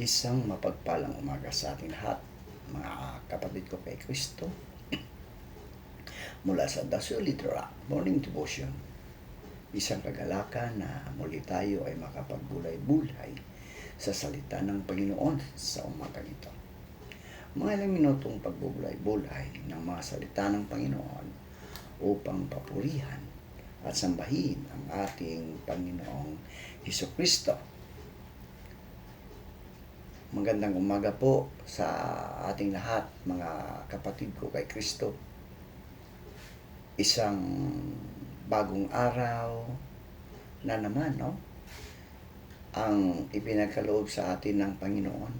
Isang mapagpalang umaga sa ating lahat, mga kapatid ko kay Kristo, mula sa The Solid Rock Morning Devotion. Isang kagalakan na muli tayo ay makapagbulay-bulay sa salita ng Panginoon sa umagang ito. Mga ilang minutong pagbubulay-bulay ng mga salita ng Panginoon upang papurihan at sambahin ang ating Panginoong Hesukristo. Magandang umaga po sa ating lahat, mga kapatid ko kay Kristo. Isang bagong araw na naman, ang ipinagkaloob sa atin ng Panginoon.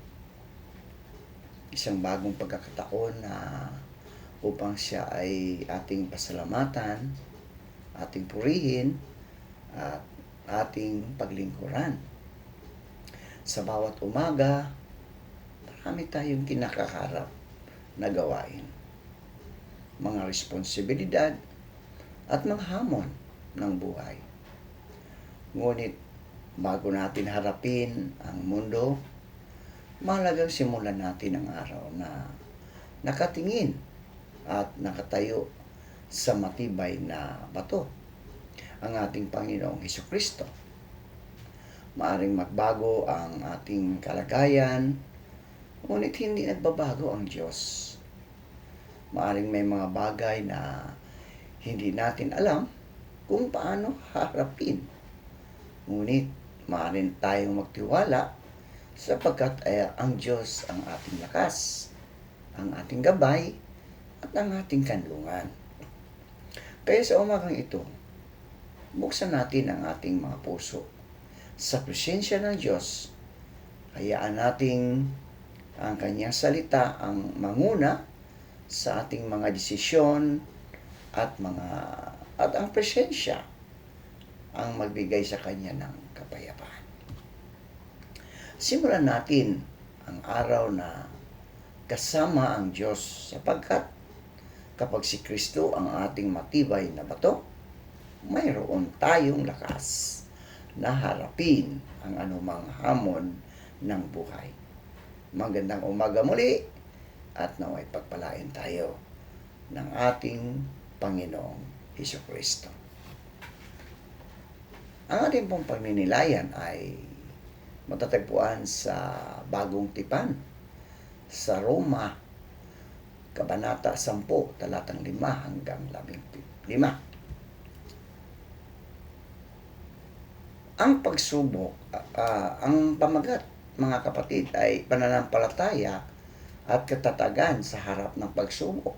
Isang bagong pagkakataon na upang siya ay ating pasalamatan, ating purihin, at ating paglingkuran. Sa bawat umaga, marami tayong kinakaharap na gawain. Mga responsibilidad at mga hamon ng buhay. Ngunit bago natin harapin ang mundo, mahalagang simulan natin ang araw na nakatingin at nakatayo sa matibay na bato, ang ating Panginoong Hesukristo. Maaring magbago ang ating kalagayan, ngunit hindi nagbabago ang Diyos. Maaring may mga bagay na hindi natin alam kung paano harapin. Ngunit maaring tayong magtiwala sapagkat ang Diyos ang ating lakas, ang ating gabay, at ang ating kanlungan. Kaya sa umagang ito, buksan natin ang ating mga puso sa presensya ng Diyos. Hayaan nating ang Kanyang salita ang manguna sa ating mga desisyon at ang presensya ang magbigay sa Kanya ng kapayapaan. Simulan natin ang araw na kasama ang Diyos, sapagkat kapag si Kristo ang ating matibay na bato, mayroon tayong lakas na harapin ang anumang hamon ng buhay. Magandang umaga muli at naway pagpalain tayo ng ating Panginoong Hesukristo. Ang ating pong pagninilaian ay matatagpuan sa Bagong Tipan, sa Roma, Kabanata 10, talatang 5 hanggang 15. Ang pagsubok, ang pamagat, mga kapatid, ay pananampalataya at katatagan sa harap ng pagsubok.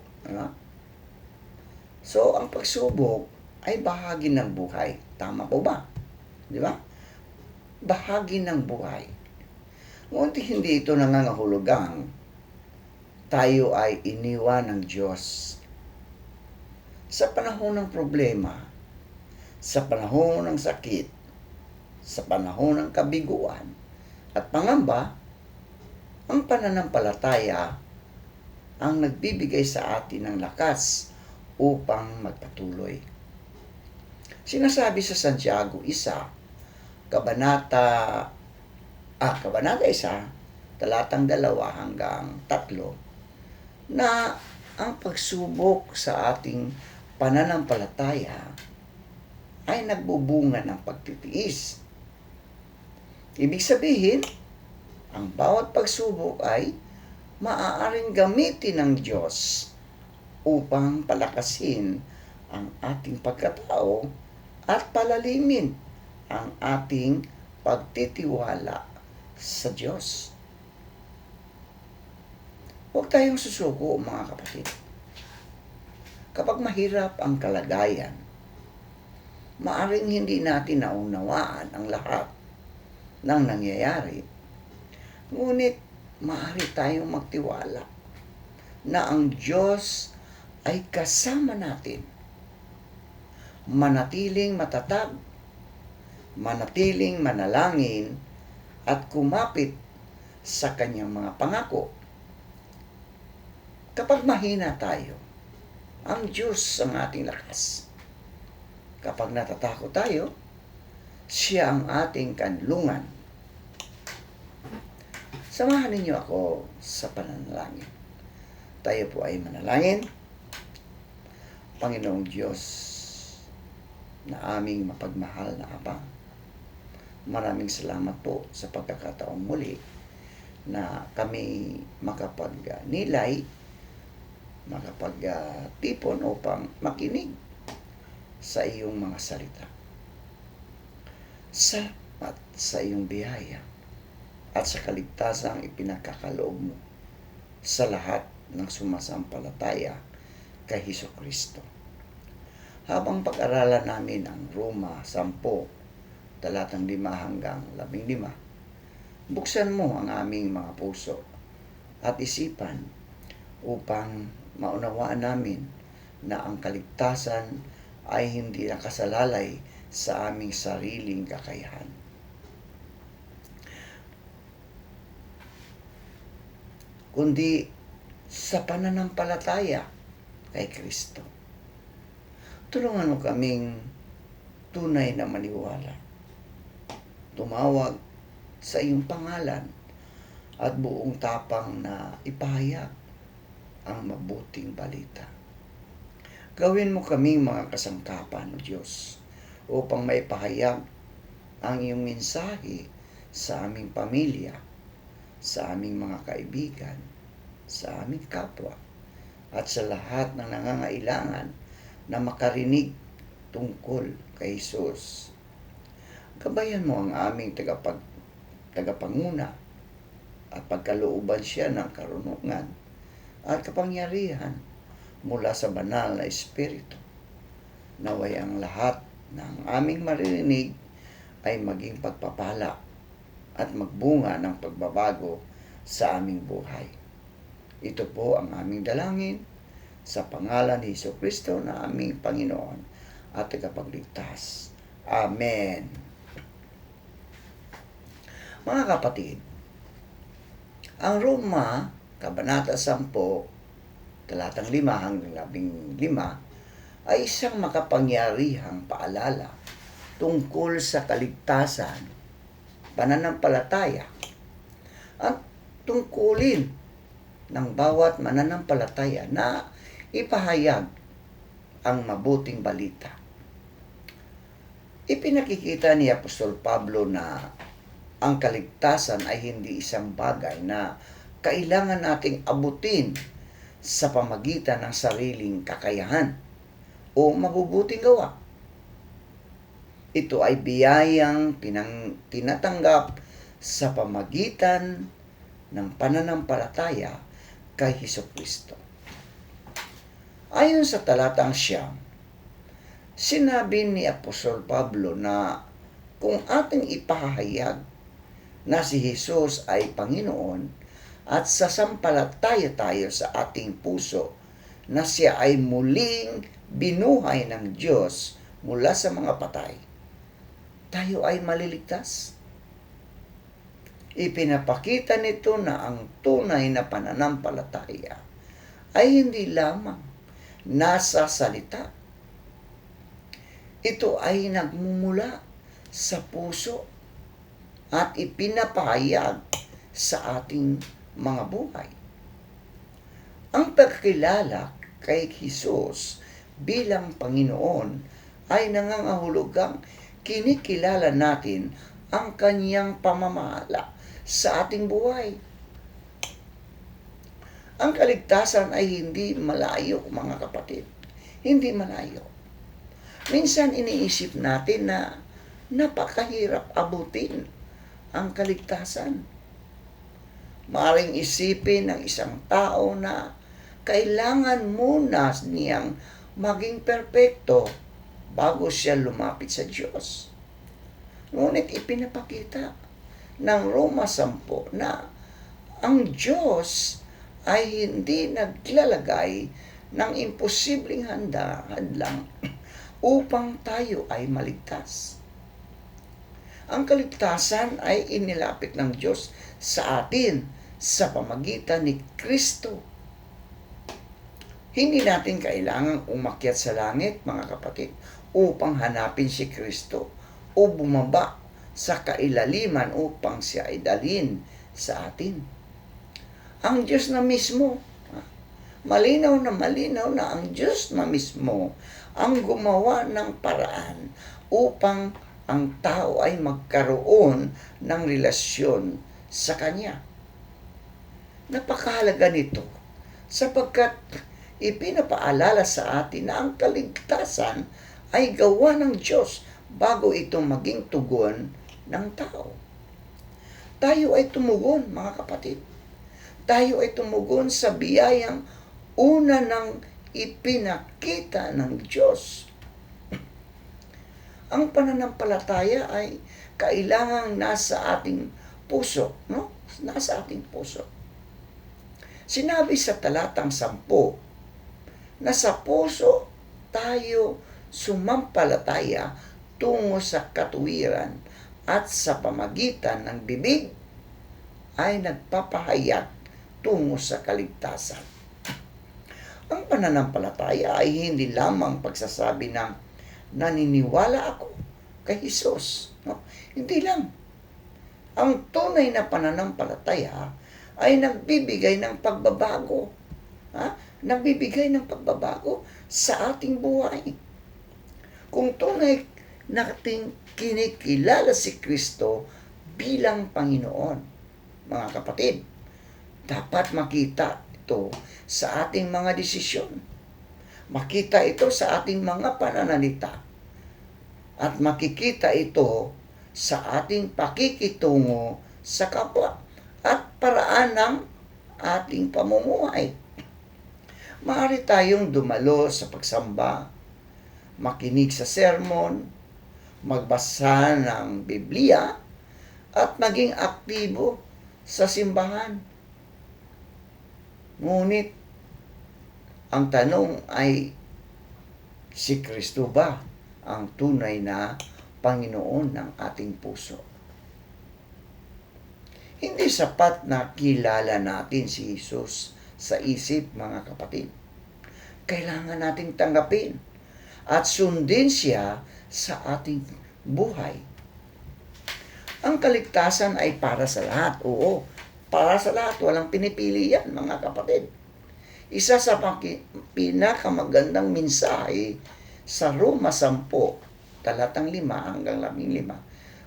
So, ang pagsubok ay bahagi ng buhay. Tama po ba? Di ba? Bahagi ng buhay. Ngunit hindi ito nangangahulugang tayo ay iniwan ng Diyos. Sa panahon ng problema, sa panahon ng sakit, sa panahon ng kabiguan at pangamba, ang pananampalataya ang nagbibigay sa atin ng lakas upang magpatuloy. Sinasabi sa Santiago 1, Kabanata 1, talatang 2 hanggang 3, na ang pagsubok sa ating pananampalataya ay nagbubunga ng pagtitiis. Ibig sabihin, ang bawat pagsubok ay maaaring gamitin ng Diyos upang palakasin ang ating pagkatao at palalimin ang ating pagtitiwala sa Diyos. Huwag tayong susuko, mga kapatid. Kapag mahirap ang kalagayan, maaring hindi natin naunawaan ang lahat ng nangyayari. Ngunit maaari tayong magtiwala na ang Diyos ay kasama natin. Manatiling matatag, manatiling manalangin, at kumapit sa Kanyang mga pangako. Kapag mahina tayo, ang Diyos ang ating lakas. Kapag natatakot tayo, siya ang ating kanlungan. Samahan ninyo ako sa pananalangin. Tayo po ay manalangin. Panginoong Diyos na aming mapagmahal na Ama, maraming salamat po sa pagkakataong muli na kami makapagnilay, makapagtipon upang makinig sa iyong mga salita. Salamat sa iyong biyaya at sa kaligtasang ipinagkakaloob mo sa lahat ng sumasampalataya kay Hesukristo. Habang pag-aralan namin ang Roma 10, talatang 5 hanggang 15, buksan mo ang aming mga puso at isipan upang maunawaan namin na ang kaligtasan ay hindi nakasalalay sa aming sariling kakayahan. Kundi sa pananampalataya kay Kristo. Tulungan mo kaming tunay na maniwala, tumawag sa iyong pangalan at buong tapang na ipahayag ang mabuting balita. Gawin mo kaming mga kasangkapan, O Diyos, upang maipahayag ang iyong mensahe sa aming pamilya, sa aming mga kaibigan, sa aming kapwa, at sa lahat ng nangangailangan na makarinig tungkol kay Jesus. Gabayan mo ang aming tagapanguna at pagkalooban siya ng karunungan at kapangyarihan mula sa banal na Espiritu. Naway ang lahat ng aming maririnig ay maging pagpapala at magbunga ng pagbabago sa aming buhay. Ito po ang aming dalangin sa pangalan ni Hesukristo na aming Panginoon at tagapagligtas. Amen. Mga kapatid, ang Roma, Kabanata 10, talatang 5 hanggang 15, ay isang makapangyarihang paalala tungkol sa kaligtasan, pananampalataya, at tungkulin ng bawat mananampalataya na ipahayag ang mabuting balita. Ipinakikita ni Apostol Pablo na ang kaligtasan ay hindi isang bagay na kailangan nating abutin sa pamagitan ng sariling kakayahan o mabubuting gawa. Ito ay biyayang tinatanggap sa pamagitan ng pananampalataya kay Hesukristo. Ayon sa talatang 9, sinabi ni Apostol Pablo na kung ating ipahayag na si Jesus ay Panginoon at sasampalataya tayo sa ating puso na siya ay muling binuhay ng Diyos mula sa mga patay, tayo ay maliligtas. Ipinapakita nito na ang tunay na pananampalataya ay hindi lamang nasa salita. Ito ay nagmumula sa puso at ipinapahayag sa ating mga buhay. Ang pagkilala kay Jesus bilang Panginoon ay nangangahulugang kinikilala natin ang kanyang pamamahala sa ating buhay. Ang kaligtasan ay hindi malayo, mga kapatid. Hindi malayo. Minsan iniisip natin na napakahirap abutin ang kaligtasan. Maaaring isipin ng isang tao na kailangan muna niyang maging perpekto bago siya lumapit sa Diyos. Ngunit ipinapakita ng Roma 10 na ang Diyos ay hindi naglalagay ng imposibleng hadlang upang tayo ay maligtas. Ang kaligtasan ay inilapit ng Diyos sa atin sa pamagitan ni Kristo. Hindi natin kailangang umakyat sa langit, mga kapatid, upang hanapin si Kristo o bumaba sa kailaliman upang siya ay dalhin sa atin. Ang Diyos na mismo, malinaw na ang Diyos na mismo ang gumawa ng paraan upang ang tao ay magkaroon ng relasyon sa Kanya. Napakahalaga nito sapagkat ipinapaalala sa atin na ang kaligtasan ay gawa ng Diyos bago ito maging tugon ng tao. Tayo ay tumugon, mga kapatid. Tayo ay tumugon sa biyayang una nang ipinakita ng Diyos. Ang pananampalataya ay kailangang nasa ating puso, no? Nasa ating puso. Sinabi sa talatang 10 na sa puso tayo sumampalataya tungo sa katuwiran at sa pamagitan ng bibig ay nagpapahayag tungo sa kaligtasan. Ang pananampalataya ay hindi lamang pagsasabi ng naniniwala ako kay Jesus. No? Hindi lang. Ang tunay na pananampalataya ay nagbibigay ng pagbabago. Nagbibigay ng pagbabago sa ating buhay. Kung tunay nating kinikilala si Kristo bilang Panginoon, mga kapatid, dapat makita ito sa ating mga desisyon. Makita ito sa ating mga pananalita. At makikita ito sa ating pakikitungo sa kapwa at paraan ng ating pamumuhay. Maaari tayong dumalo sa pagsamba, makinig sa sermon, magbasa ng Biblia, at maging aktibo sa simbahan. Ngunit, ang tanong ay, si Kristo ba ang tunay na Panginoon ng ating puso? Hindi sapat na kilala natin si Jesus sa isip, mga kapatid. Kailangan nating tanggapin at sundin siya sa ating buhay. Ang kaligtasan ay para sa lahat. Oo, para sa lahat. Walang pinipili yan, mga kapatid. Isa sa pinakamagandang mensahe sa Roma 10, talatang 5 hanggang 15,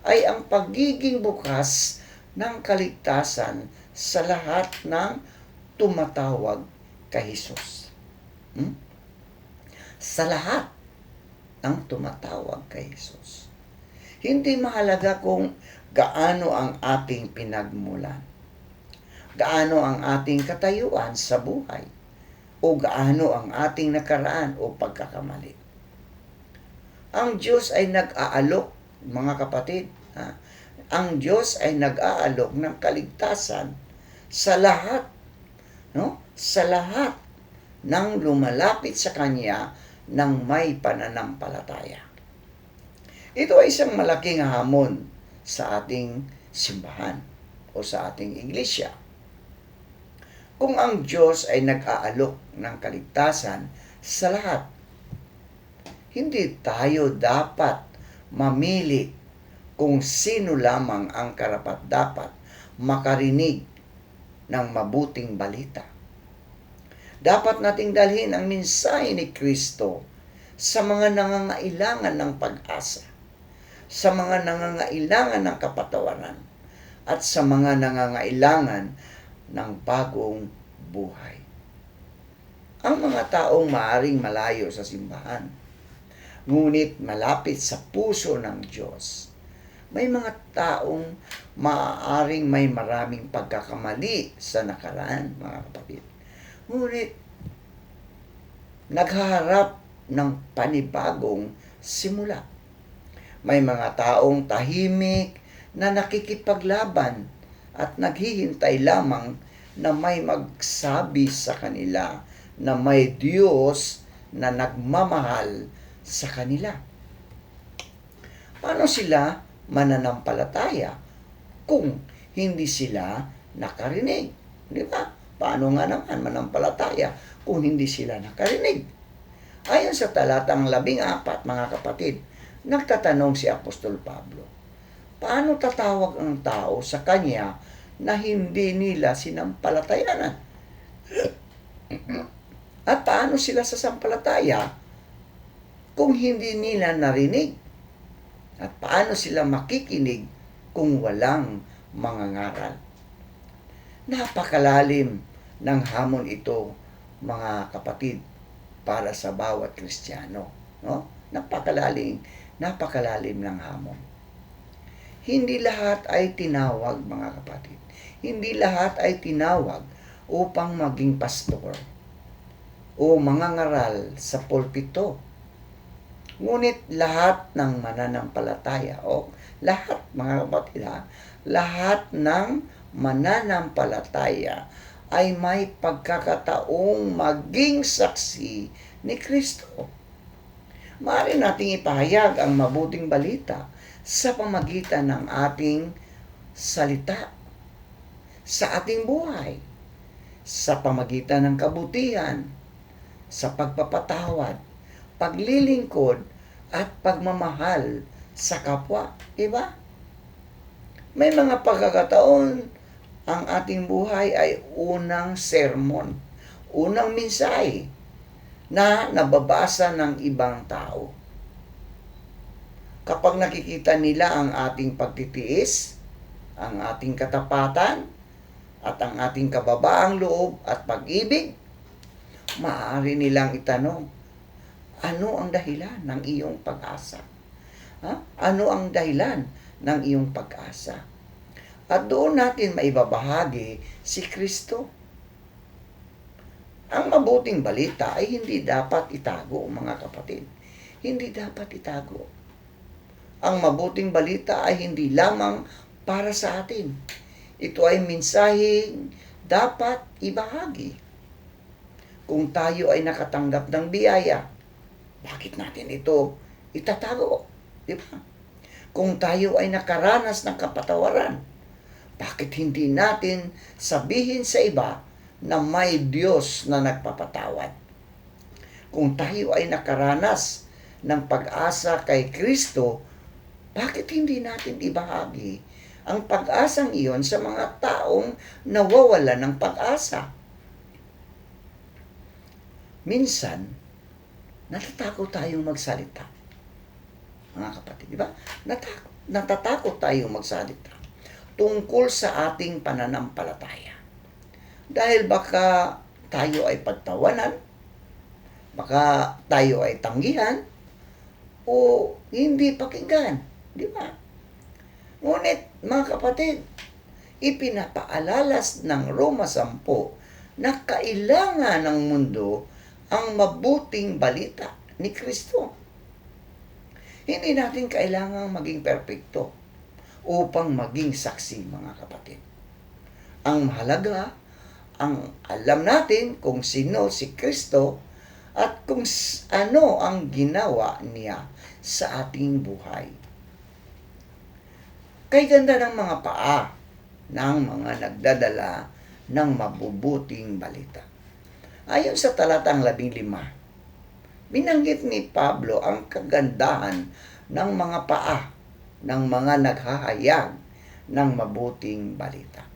ay ang pagiging bukas ng kaligtasan sa lahat ng tumatawag kay Jesus. Sa lahat ng tumatawag kay Jesus. Hindi mahalaga kung gaano ang ating pinagmulan, gaano ang ating katayuan sa buhay, o gaano ang ating nakaraan o pagkakamali. Ang Diyos ay nag-aalok, mga kapatid, ang Diyos ay nag-aalok ng kaligtasan sa lahat, no? Sa lahat ng lumalapit sa Kanya ng may pananampalataya. Ito ay isang malaking hamon sa ating simbahan o sa ating iglesia. Kung ang Diyos ay nag-aalok ng kaligtasan sa lahat, hindi tayo dapat mamili kung sino lamang ang karapat-dapat makarinig ng mabuting balita. Dapat nating dalhin ang mensahe ni Kristo sa mga nangangailangan ng pag-asa, sa mga nangangailangan ng kapatawaran, at sa mga nangangailangan ng bagong buhay. Ang mga taong maaring malayo sa simbahan, ngunit malapit sa puso ng Diyos. May mga taong maaaring may maraming pagkakamali sa nakaraan, mga kapatid. Ngunit, naghaharap ng panibagong simula. May mga taong tahimik na nakikipaglaban at naghihintay lamang na may magsabi sa kanila na may Diyos na nagmamahal sa kanila. Paano sila mananampalataya kung hindi sila nakarinig? Di ba? Paano nga naman manampalataya kung hindi sila nakarinig? Ayon sa talatang 14, mga kapatid, nagtatanong si Apostol Pablo, paano tatawag ang tao sa kanya na hindi nila sinampalatayanan. At paano sila sasampalataya kung hindi nila narinig? At paano sila makikinig kung walang mangangaral? Napakalalim ng hamon ito, mga kapatid, para sa bawat Kristiyano. No? Napakalalim ng hamon. Hindi lahat ay tinawag, mga kapatid. Hindi lahat ay tinawag upang maging pastor o mangangaral sa pulpito. Ngunit lahat ng mananampalataya o lahat, mga kapatid, lahat ng mananampalataya ay may pagkakataong maging saksi ni Kristo. Maaari nating ipahayag ang mabuting balita sa pamagitan ng ating salita, sa ating buhay, sa pamagitan ng kabutihan, sa pagpapatawad, paglilingkod, at pagmamahal sa kapwa. Diba? May mga pagkakataon ang ating buhay ay unang sermon, unang mensahe na nababasa ng ibang tao. Kapag nakikita nila ang ating pagtitiis, ang ating katapatan, at ang ating kababaang loob at pag-ibig, maaari nilang itanong, ano ang dahilan ng iyong pag-asa? Ano ang dahilan ng iyong pag-asa? At doon natin maibabahagi si Kristo. Ang mabuting balita ay hindi dapat itago, mga kapatid. Hindi dapat itago. Ang mabuting balita ay hindi lamang para sa atin. Ito ay mensaheng dapat ibahagi. Kung tayo ay nakatanggap ng biyaya, bakit natin ito itatago? Di ba? Kung tayo ay nakaranas ng kapatawaran, bakit hindi natin sabihin sa iba na may Diyos na nagpapatawad? Kung tayo ay nakaranas ng pag-asa kay Kristo, bakit hindi natin ibahagi ang pag-asang iyon sa mga taong nawawala ng pag-asa? Minsan, natatakot tayong magsalita. Mga kapatid, di ba? Natatakot tayong magsalita tungkol sa ating pananampalataya. Dahil baka tayo ay pagtawanan, baka tayo ay tanggihan, o hindi pakinggan. Di ba? Ngunit, mga kapatid, ipinapaalalas ng Roma 10 na kailangan ng mundo ang mabuting balita ni Kristo. Hindi natin kailangang maging perpekto upang maging saksi, mga kapatid. Ang mahalaga, ang alam natin kung sino si Kristo at kung ano ang ginawa niya sa ating buhay. Kay ganda ng mga paa ng mga nagdadala ng mabubuting balita. Ayon sa talatang 15, binanggit ni Pablo ang kagandahan ng mga paa ng mga naghahayag ng mabuting balita.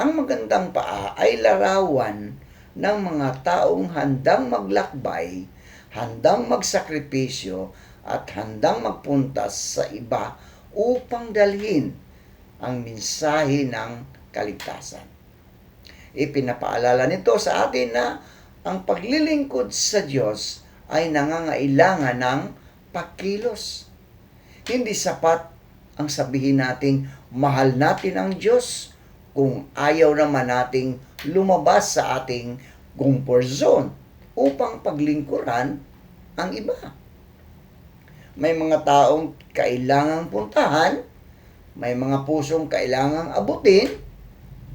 Ang magandang paa ay larawan ng mga taong handang maglakbay, handang magsakripisyo, at handang magpunta sa iba upang dalhin ang mensahe ng kaligtasan. Ipinapaalala nito sa atin na ang paglilingkod sa Diyos ay nangangailangan ng pagkilos. Hindi sapat ang sabihin nating mahal natin ang Diyos kung ayaw naman nating lumabas sa ating comfort zone upang paglingkuran ang iba. May mga taong kailangang puntahan, may mga pusong kailangang abutin,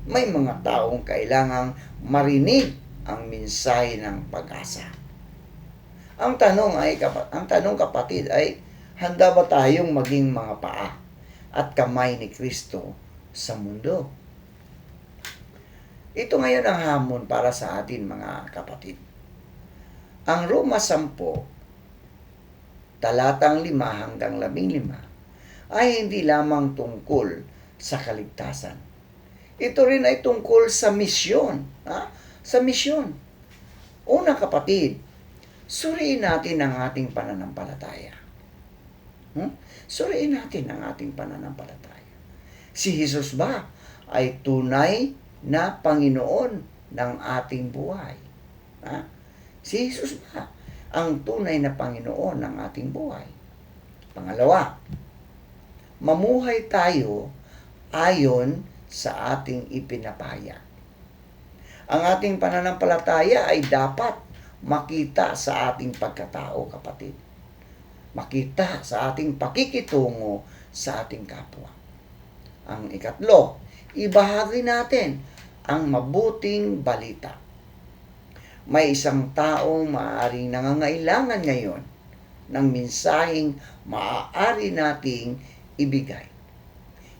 may mga taong kailangang marinig ang mensahe ng pag-asa. Ang tanong kapatid ay, handa ba tayong maging mga paa at kamay ni Kristo sa mundo? Ito ngayon ang hamon para sa atin, mga kapatid. Ang Roma 10, talatang 5 hanggang 15, ay hindi lamang tungkol sa kaligtasan. Ito rin ay tungkol sa misyon. Sa misyon. Una kapatid, suriin natin ang ating pananampalataya. Suriin natin ang ating pananampalataya. Si Jesus ba ay tunay na Panginoon ng ating buhay? Si Jesus ba ang tunay na Panginoon ng ating buhay? Pangalawa, mamuhay tayo ayon sa ating ipinapahayag. Ang ating pananampalataya ay dapat makita sa ating pagkatao, kapatid. Makita sa ating pakikitungo sa ating kapwa. Ang ikatlo, ibahagi natin ang mabuting balita. May isang taong maaaring nangangailangan ngayon ng mensaheng maaari nating ibigay.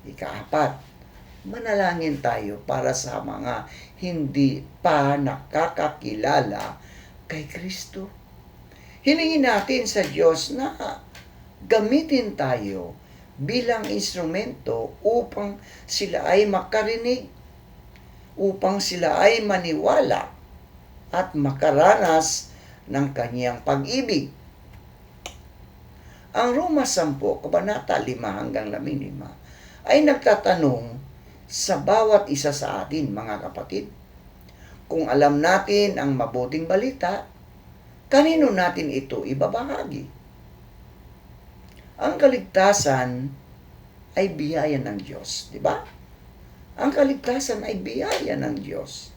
Ikaapat, manalangin tayo para sa mga hindi pa nakakakilala kay Kristo. Hilingin natin sa Diyos na gamitin tayo bilang instrumento upang sila ay makarinig, upang sila ay maniwala at makaranas ng kanyang pag-ibig. Ang Roma 10, Kabanata 5 hanggang 15 ay nagtatanong sa bawat isa sa atin, mga kapatid. Kung alam natin ang mabuting balita, kanino natin ito ibabahagi? Ang kaligtasan ay biyaya ng Diyos, di ba? Ang kaligtasan ay biyaya ng Diyos.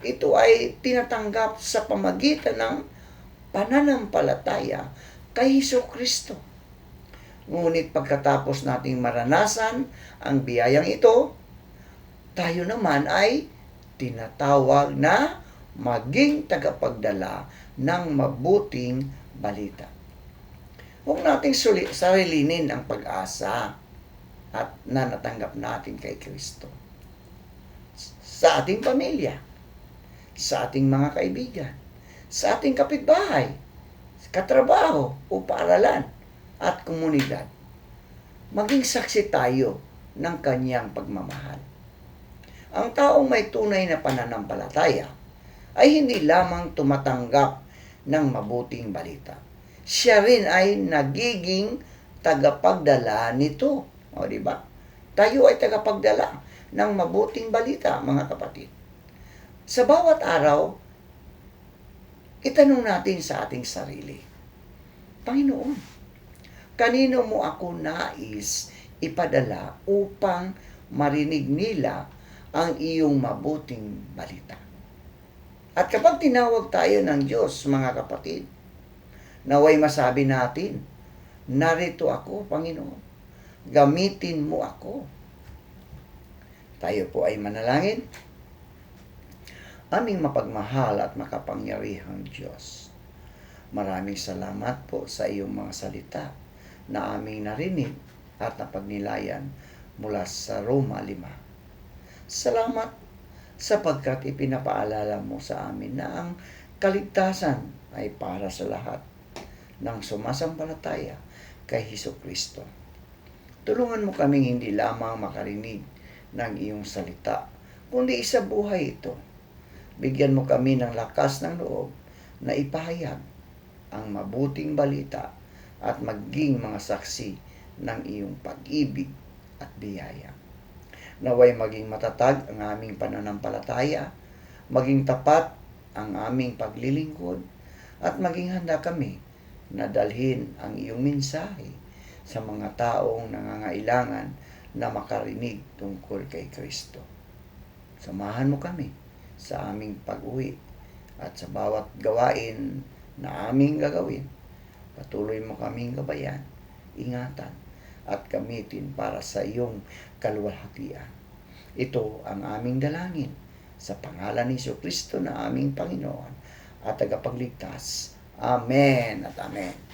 Ito ay tinatanggap sa pamagitan ng pananampalataya kay Hesukristo. Ngunit pagkatapos nating maranasan ang biyayang ito, tayo naman ay tinatawag na maging tagapagdala ng mabuting balita. Huwag nating sarilinin ang pag-asa at na natanggap natin kay Kristo. Sa ating pamilya, sa ating mga kaibigan, sa ating kapitbahay, katrabaho o paaralan at komunidad, maging saksi tayo ng kanyang pagmamahal. Ang taong may tunay na pananampalataya ay hindi lamang tumatanggap ng mabuting balita. Siya rin ay nagiging tagapagdala nito. O, di ba? Tayo ay tagapagdala ng mabuting balita, mga kapatid. Sa bawat araw, itanong natin sa ating sarili, Panginoon, kanino mo ako nais ipadala upang marinig nila ang iyong mabuting balita? At kapag tinawag tayo ng Diyos, mga kapatid, naway masabi natin, narito ako, Panginoon, gamitin mo ako. Tayo po ay manalangin. Aming mapagmahal at makapangyarihang Diyos, maraming salamat po sa iyong mga salita na aming narinig at napagnilayan mula sa Roma 5. Salamat sapagkat ipinapaalala mo sa amin na ang kaligtasan ay para sa lahat ng sumasampalataya kay Hesukristo. Tulungan mo kaming hindi lamang makarinig ng iyong salita, kundi sa buhay ito. Bigyan mo kami ng lakas ng loob na ipahayag ang mabuting balita at maging mga saksi ng iyong pag-ibig at biyaya. Naway maging matatag ang aming pananampalataya, maging tapat ang aming paglilingkod, at maging handa kami na dalhin ang iyong mensahe sa mga taong nangangailangan na makarinig tungkol kay Kristo. Samahan mo kami sa aming pag-uwi at sa bawat gawain na aming gagawin. Patuloy mo kaming gabayan, ingatan, at gamitin para sa iyong kaluwalhatian. Ito ang aming dalangin sa pangalan ni Jesucristo na aming Panginoon at tagapagligtas. Amen at amen.